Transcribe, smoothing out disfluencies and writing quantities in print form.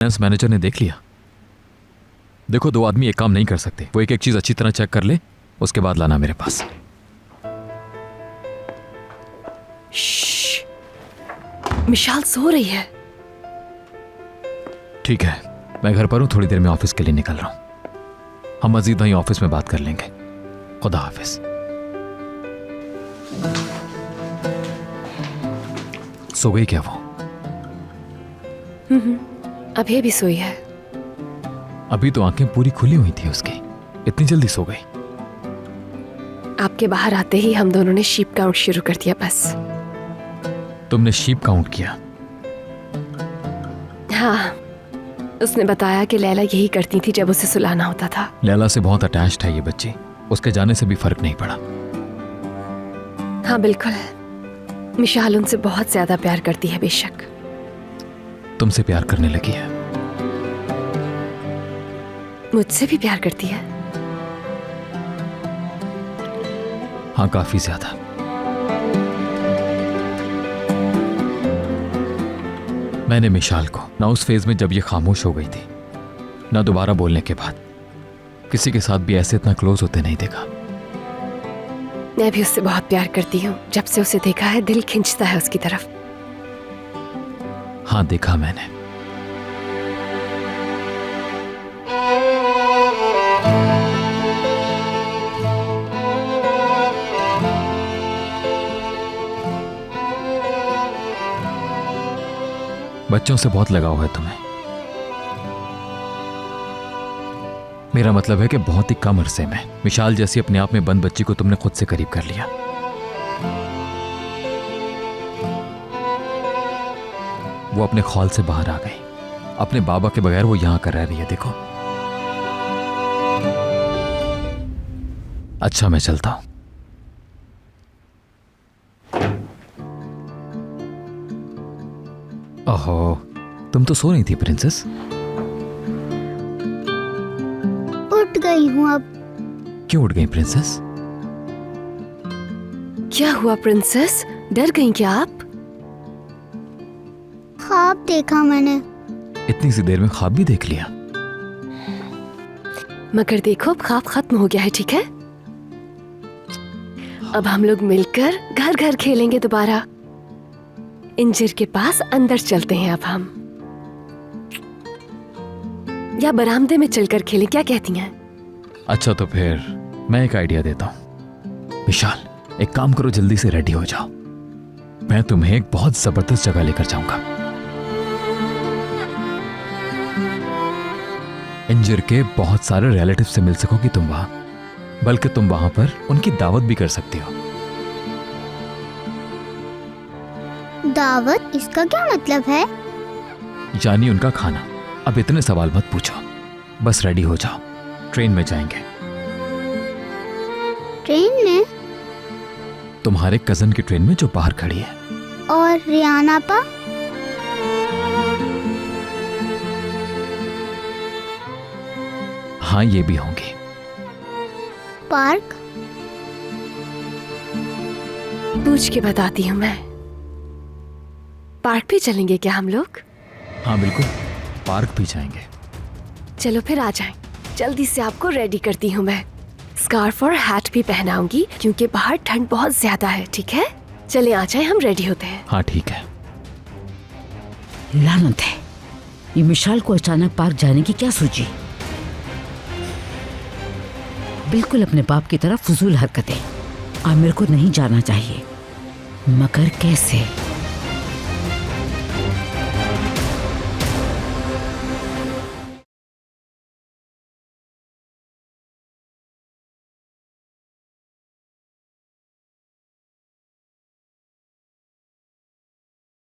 Finance manager ने देख लिया। देखो, दो आदमी एक काम नहीं कर सकते। वो एक एक चीज अच्छी तरह चेक कर ले, उसके बाद लाना मेरे पास। मिशाल सो रही है। ठीक है, मैं घर पर हूं, थोड़ी देर में ऑफिस के लिए निकल रहा हूं। हम मजीद वहीं ऑफिस में बात कर लेंगे। खुदा हाफिज। सो गई क्या वो? अभी भी सोई है। अभी तो आंखें पूरी खुली हुई थी उसकी, इतनी जल्दी सो गई? आपके बाहर आते ही हम दोनों ने शीप काउंट शुरू कर दिया। बस। तुमने शीप काउंट किया? हाँ, उसने बताया कि लैला यही करती थी जब उसे सुलाना होता था। लैला से बहुत अटैच्ड है ये बच्ची, उसके जाने से भी फर्क नहीं पड़ा। हाँ बिल्कुल, मिशाल उनसे बहुत ज्यादा प्यार करती है। बेशक तुमसे प्यार करने लगी है। मुझसे भी प्यार करती है। हाँ, काफी ज्यादा। मैंने मिशाल को ना उस फेज में जब ये खामोश हो गई थी, ना दोबारा बोलने के बाद किसी के साथ भी ऐसे इतना क्लोज होते नहीं देखा। मैं भी उससे बहुत प्यार करती हूँ। जब से उसे देखा है दिल खिंचता है उसकी तरफ। हाँ, देखा मैंने। बच्चों से बहुत लगाव है तुम्हें। मेरा मतलब है कि बहुत ही कम अरसे में मिशाल जैसी अपने आप में बंद बच्ची को तुमने खुद से करीब कर लिया। वो अपने खौल से बाहर आ गई। अपने बाबा के बगैर वो यहां कर रह रही है। देखो। अच्छा, मैं चलता हूं। ओहो, तुम तो सो रही थी प्रिंसेस। उठ गई हूँ अब। क्यों उठ गई प्रिंसेस? क्या हुआ प्रिंसेस, डर गई क्या आप? ख्वाब देखा मैंने। इतनी सी देर में ख्वाब भी देख लिया? मगर देखो, अब ख्वाब खत्म हो गया है। ठीक है, अब हम लोग मिलकर घर घर खेलेंगे दोबारा। इंजर के पास अंदर चलते हैं अब हम, या बरामदे में चलकर खेलें, क्या कहती हैं? अच्छा, तो फिर मैं एक आइडिया देता हूं। विशाल, एक काम करो, जल्दी से रेडी हो जाओ। मैं तुम्हें एक बहुत जबरदस्त जगह लेकर जाऊंगा। इंजर के बहुत सारे रिलेटिव से मिल सकोगी तुम वहां, बल्कि तुम वहां पर उनकी दावत भी कर सकती हो। दावत? इसका क्या मतलब है? यानी उनका खाना। अब इतने सवाल मत पूछो, बस रेडी हो जाओ, ट्रेन में जाएंगे। ट्रेन में? तुम्हारे कजन की ट्रेन में जो बाहर खड़ी है। और रियाना पा? हाँ, ये भी होंगे। पार्क? पूछ के बताती हूँ मैं। पार्क भी चलेंगे क्या हम लोग? हाँ बिल्कुल, पार्क भी जाएंगे। चलो फिर आ जाएं। जल्दी से आपको रेडी करती हूँ मैं। स्कार्फ और हैट भी पहनाऊंगी क्योंकि बाहर ठंड बहुत ज्यादा है। ठीक है, चले आ जाएं, हम रेडी होते हैं। हाँ ठीक है। लानत है, ये मिशाल को अचानक पार्क जाने की क्या सूझी? बिल्कुल अपने बाप की तरह फजूल हरकतें। आमिर को नहीं जाना चाहिए, मगर कैसे?